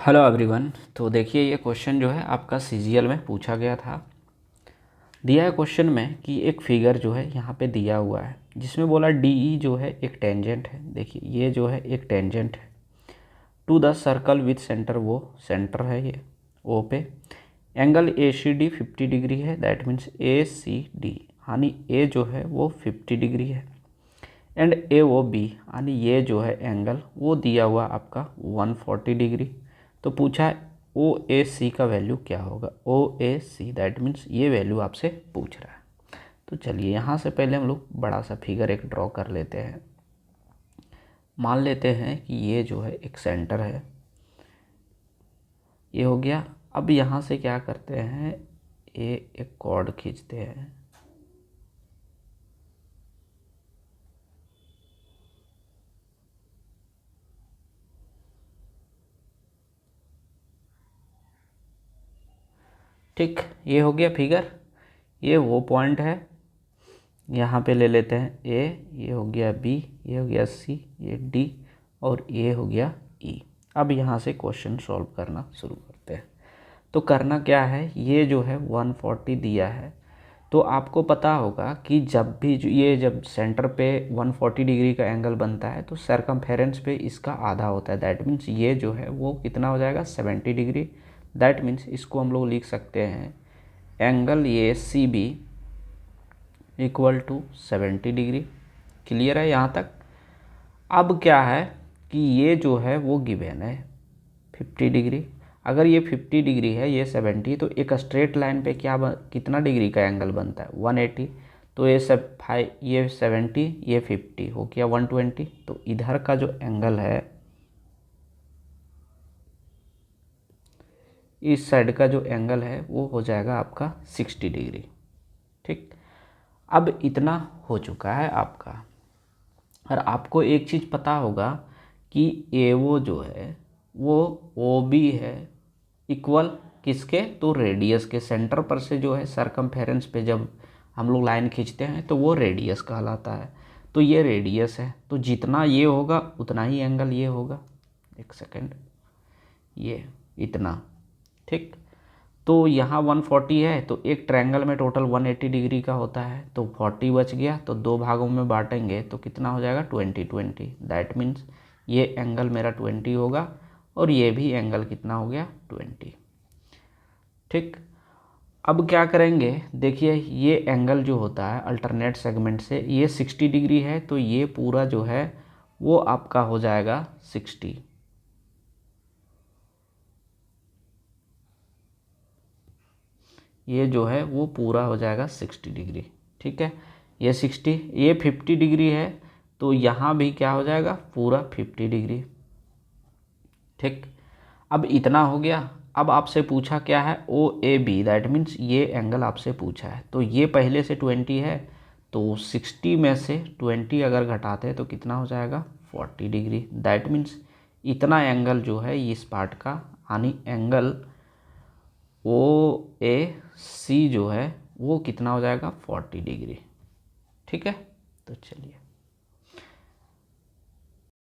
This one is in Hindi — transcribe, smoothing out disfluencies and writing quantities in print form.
Hello everyone. तो देखिए ये क्वेश्चन जो है आपका सीजीएल में पूछा गया था। दिया है क्वेश्चन में कि एक फिगर जो है यहाँ पे दिया हुआ है जिसमें बोला डीई जो है एक टेंजेंट है। देखिए ये जो है एक टेंजेंट है to the circle with centre, वो सेंटर है ये ओ पे। Angle A C D 50 degree है, that means A C D यानी ए जो है वो 50 डिग्री है एंड ए ओ बी यानी ये जो है एंगल वो दिया हुआ आपका 140 डिग्री। तो पूछा है ओ ए सी का वैल्यू क्या होगा। ओ ए सी दैट मीन्स ये वैल्यू आपसे पूछ रहा है। तो चलिए यहाँ से पहले हम लोग बड़ा सा फिगर एक ड्रॉ कर लेते हैं। मान लेते हैं कि ये जो है एक सेंटर है, ये हो गया। अब यहाँ से क्या करते हैं, ये एक कॉर्ड खींचते हैं। ठीक, ये हो गया फिगर। ये वो पॉइंट है, यहाँ पे ले लेते हैं ए, ये हो गया बी, ये हो गया सी, ये डी और ये हो गया ई। अब यहाँ से क्वेश्चन सॉल्व करना शुरू करते हैं। तो करना क्या है, ये जो है 140 दिया है, तो आपको पता होगा कि जब भी ये जब सेंटर पे 140 डिग्री का एंगल बनता है तो सरकमफेरेंस पे इसका आधा होता है। दैट मीन्स ये जो है वो कितना हो जाएगा, 70 डिग्री। दैट मीन्स इसको हम लोग लिख सकते हैं एंगल ये C B equal to 70 degree. Clear है यहाँ तक। अब क्या है कि ये जो है वो गिवन है 50 डिग्री। अगर ये 50 डिग्री है, ये 70, तो एक स्ट्रेट लाइन पे कितना डिग्री का एंगल बनता है, 180। तो ये सब ये 70, ये 50 हो गया 120। तो इधर का जो एंगल है, इस साइड का जो एंगल है वो हो जाएगा आपका 60 डिग्री। ठीक, अब इतना हो चुका है आपका। और आपको एक चीज़ पता होगा कि ए वो जो है वो ओ बी है इक्वल किसके, तो रेडियस के। सेंटर पर से जो है सरकमफेरेंस पे जब हम लोग लाइन खींचते हैं तो वो रेडियस कहलाता है। तो ये रेडियस है, तो जितना ये होगा उतना ही एंगल ये होगा। एक सेकेंड, ये इतना। ठीक, तो यहाँ 140 है, तो एक ट्रायंगल में टोटल 180 डिग्री का होता है, तो 40 बच गया। तो दो भागों में बांटेंगे तो कितना हो जाएगा, 20 दैट मीन्स ये एंगल मेरा 20 होगा और ये भी एंगल कितना हो गया, 20। ठीक, अब क्या करेंगे, देखिए ये एंगल जो होता है अल्टरनेट सेगमेंट से, ये 60 डिग्री है, तो ये पूरा जो है वो आपका हो जाएगा 60। ये जो है वो पूरा हो जाएगा 60 डिग्री। ठीक है, ये 60, ये 50 डिग्री है, तो यहाँ भी क्या हो जाएगा, पूरा 50 डिग्री। ठीक, अब इतना हो गया। अब आपसे पूछा क्या है, ओ ए बी, दैट मीन्स ये एंगल आपसे पूछा है। तो ये पहले से 20 है, तो 60 में से 20 अगर घटाते हैं तो कितना हो जाएगा, 40 डिग्री। दैट मीन्स इतना एंगल जो है इस पार्ट का, यानी एंगल ओ ए सी जो है वो कितना हो जाएगा, 40 डिग्री। ठीक है, तो चलिए